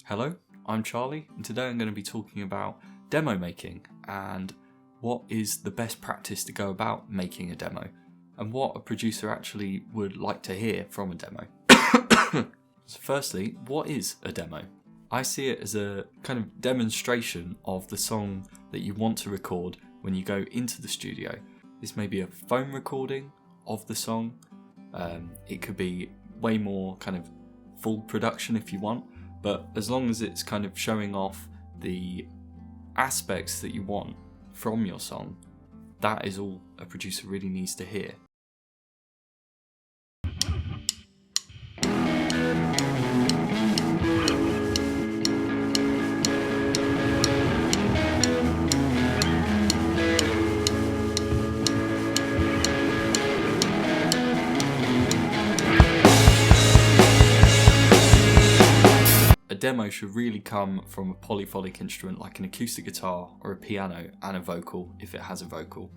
Hello, I'm Charlie, and today I'm going to be talking about demo making and what is the best practice to go about making a demo and what a producer actually would like to hear from a demo. So firstly, what is a demo? I see it as a kind of demonstration of the song that you want to record when you go into the studio. This may be a phone recording of the song. It could be way more kind of full production if you want. But as long as it's kind of showing off the aspects that you want from your song, that is all a producer really needs to hear. A demo should really come from a polyphonic instrument like an acoustic guitar or a piano and a vocal if it has a vocal.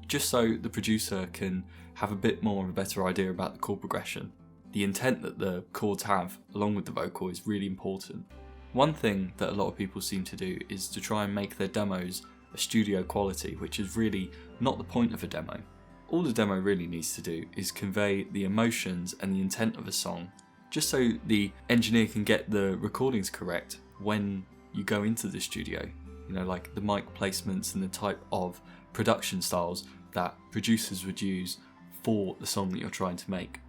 Just so the producer can have a bit more of a better idea about the chord progression. The intent that the chords have along with the vocal is really important. One thing that a lot of people seem to do is to try and make their demos a studio quality, which is really not the point of a demo. All the demo really needs to do is convey the emotions and the intent of a song, just so the engineer can get the recordings correct when you go into the studio. You know, like the mic placements and the type of production styles that producers would use for the song that you're trying to make.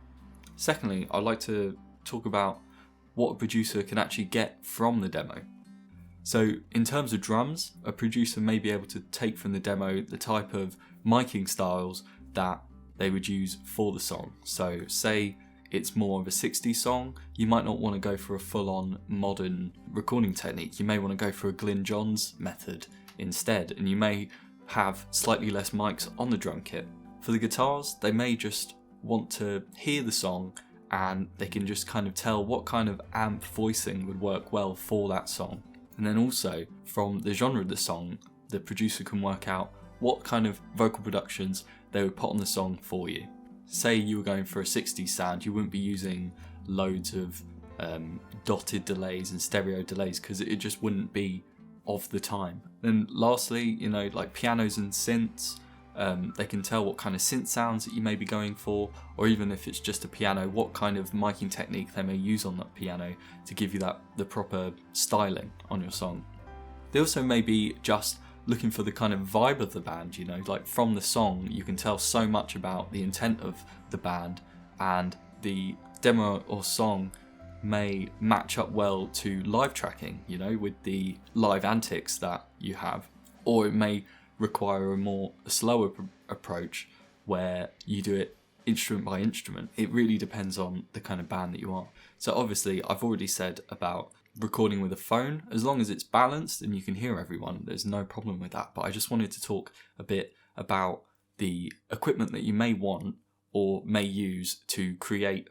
Secondly, I'd like to talk about what a producer can actually get from the demo. So in terms of drums, a producer may be able to take from the demo the type of miking styles that they would use for the song. So say it's more of a 60s song, you might not want to go for a full-on modern recording technique. You may want to go for a Glyn Johns method instead, and you may have slightly less mics on the drum kit. For the guitars, they may just want to hear the song and they can just kind of tell what kind of amp voicing would work well for that song. And then also, from the genre of the song, the producer can work out what kind of vocal productions they would put on the song for you. Say you were going for a 60s sound, you wouldn't be using loads of dotted delays and stereo delays because it just wouldn't be of the time. Then lastly, you know, like pianos and synths, they can tell what kind of synth sounds that you may be going for, or even if it's just a piano, what kind of miking technique they may use on that piano to give you the proper styling on your song. They also may be just looking for the kind of vibe of the band, you know, like from the song you can tell so much about the intent of the band, and the demo or song may match up well to live tracking, you know, with the live antics that you have, or it may require a slower approach where you do it instrument by instrument. It really depends on the kind of band that you are. So obviously I've already said about recording with a phone, as long as it's balanced and you can hear everyone, there's no problem with that. But I just wanted to talk a bit about the equipment that you may want or may use to create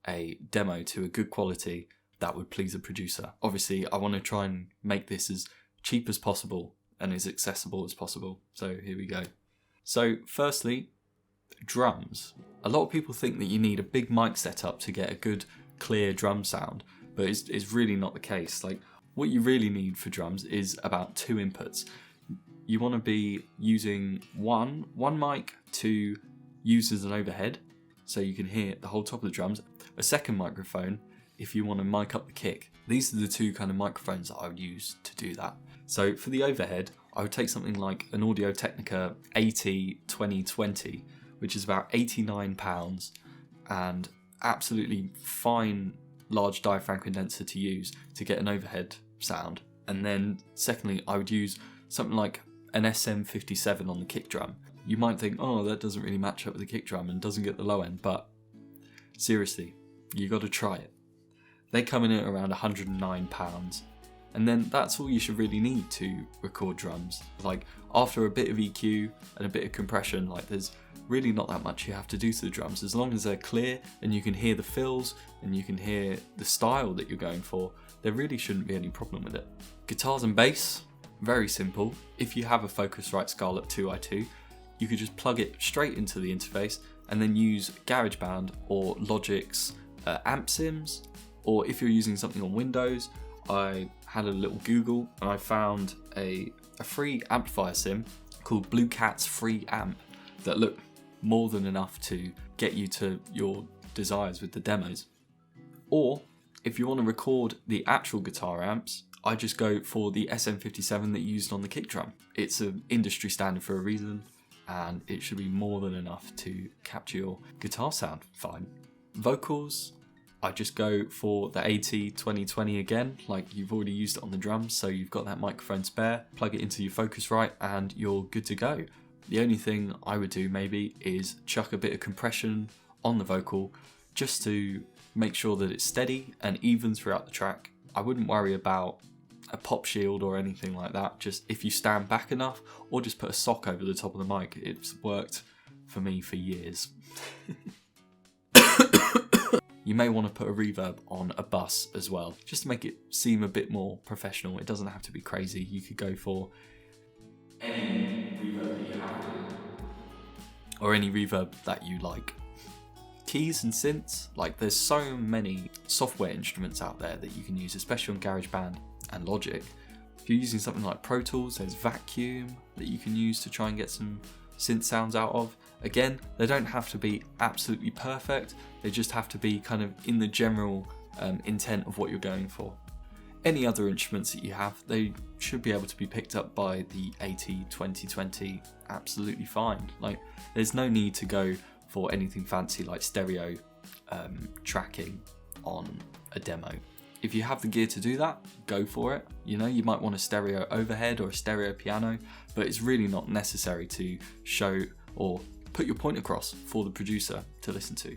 a demo to a good quality that would please a producer. Obviously, I want to try and make this as cheap as possible and as accessible as possible. So here we go. So firstly, drums. A lot of people think that you need a big mic setup to get a good, clear drum sound. But it's really not the case. Like, what you really need for drums is about 2 inputs. You want to be using one mic to use as an overhead, so you can hear the whole top of the drums. A second microphone if you want to mic up the kick. These are the 2 kind of microphones that I would use to do that. So for the overhead, I would take something like an Audio-Technica 80-2020, which is about £89, and absolutely fine large diaphragm condenser to use to get an overhead sound. And then secondly, I would use something like an SM57 on the kick drum. You might think, oh, that doesn't really match up with the kick drum and doesn't get the low end, but seriously, you got to try it. They come in at around £109, and then that's all you should really need to record drums. Like, after a bit of EQ and a bit of compression, like, there's really not that much you have to do to the drums. As long as they're clear and you can hear the fills and you can hear the style that you're going for, there really shouldn't be any problem with it. Guitars and bass, very simple. If you have a Focusrite Scarlett 2i2, you could just plug it straight into the interface and then use GarageBand or Logic's amp sims Or if you're using something on Windows, I had a little Google and I found a free amplifier sim called Blue Cat's Free Amp that looked more than enough to get you to your desires with the demos. Or if you want to record the actual guitar amps, I just go for the SM57 that you used on the kick drum. It's an industry standard for a reason, and it should be more than enough to capture your guitar sound fine. Vocals, I just go for the AT2020 again, like you've already used it on the drums, so you've got that microphone spare, plug it into your Focusrite and you're good to go. The only thing I would do maybe is chuck a bit of compression on the vocal just to make sure that it's steady and even throughout the track. I wouldn't worry about a pop shield or anything like that, just if you stand back enough, or just put a sock over the top of the mic. It's worked for me for years. You may want to put a reverb on a bus as well, just to make it seem a bit more professional. It doesn't have to be crazy. You could go for any reverb that you have with it, or any reverb that you like. Keys and synths, like there's so many software instruments out there that you can use, especially on GarageBand and Logic. If you're using something like Pro Tools, there's Vacuum that you can use to try and get some synth sounds out of. Again, they don't have to be absolutely perfect, they just have to be kind of in the general intent of what you're going for. Any other instruments that you have, they should be able to be picked up by the AT2020 absolutely fine. Like, there's no need to go for anything fancy like stereo tracking on a demo. If you have the gear to do that, go for it. You know, you might want a stereo overhead or a stereo piano, but it's really not necessary to show or put your point across for the producer to listen to.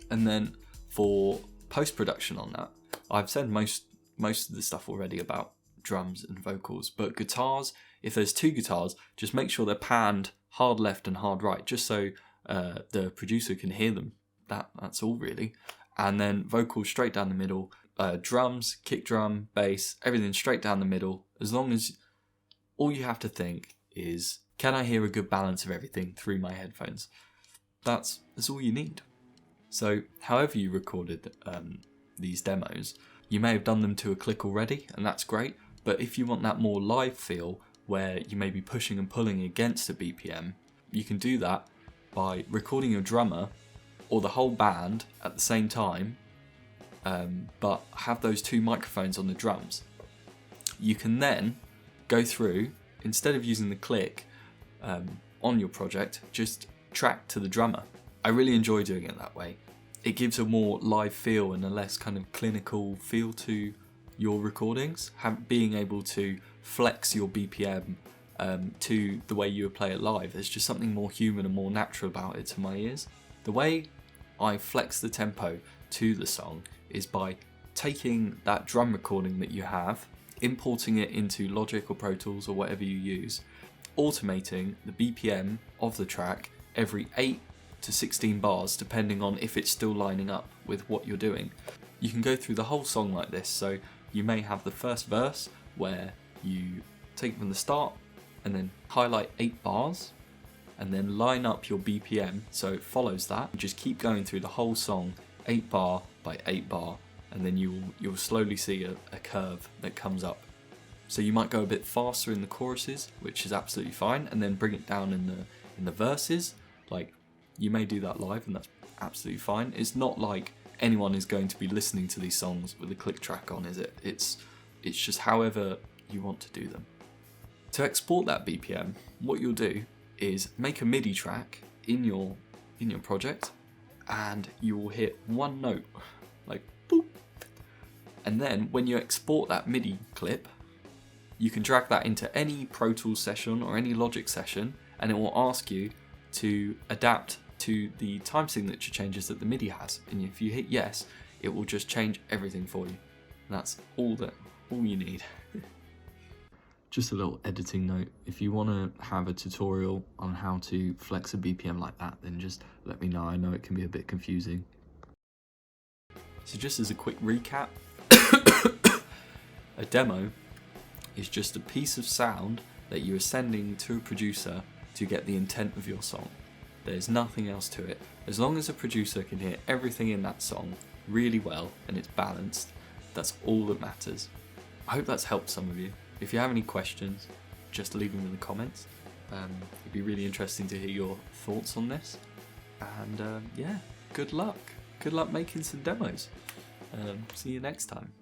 And then for post-production on that, I've said most of the stuff already about drums and vocals, but guitars, if there's two guitars, just make sure they're panned hard left and hard right, just so the producer can hear them. That's all really. And then vocals straight down the middle, drums, kick drum, bass, everything straight down the middle, as long as all you have to think is, can I hear a good balance of everything through my headphones? That's all you need. So however you recorded these demos, you may have done them to a click already, and that's great, but if you want that more live feel, where you may be pushing and pulling against a BPM, you can do that by recording your drummer or the whole band at the same time, but have those two microphones on the drums. You can then go through, instead of using the click on your project, just track to the drummer. I really enjoy doing it that way. It gives a more live feel and a less kind of clinical feel to your recordings. Being able to flex your BPM to the way you would play it live, there's just something more human and more natural about it to my ears. The way I flex the tempo to the song is by taking that drum recording that you have, importing it into Logic or Pro Tools or whatever you use, automating the BPM of the track every 8 to 16 bars, depending on if it's still lining up with what you're doing. You can go through the whole song like this, so you may have the first verse where you take it from the start and then highlight 8 bars and then line up your BPM so it follows that. Just keep going through the whole song 8 bar by 8 bar, and then you'll slowly see a curve that comes up. So you might go a bit faster in the choruses, which is absolutely fine, and then bring it down in the verses. Like, you may do that live and that's absolutely fine. It's not like anyone is going to be listening to these songs with a click track on, is it? It's just however you want to do them. To export that BPM, what you'll do is make a MIDI track in your project, and you will hit one note, like boop. And then when you export that MIDI clip, you can drag that into any Pro Tools session or any Logic session, and it will ask you to adapt to the time signature changes that the MIDI has. And if you hit yes, it will just change everything for you. And that's all you need. Just a little editing note, if you want to have a tutorial on how to flex a BPM like that, then just let me know. I know it can be a bit confusing. So just as a quick recap, a demo is just a piece of sound that you are sending to a producer to get the intent of your song. There's nothing else to it. As long as a producer can hear everything in that song really well and it's balanced, That's all that matters. I hope that's helped some of you. If you have any questions, just leave them in the comments. It'd be really interesting to hear your thoughts on this. And yeah, good luck. Good luck making some demos. See you next time.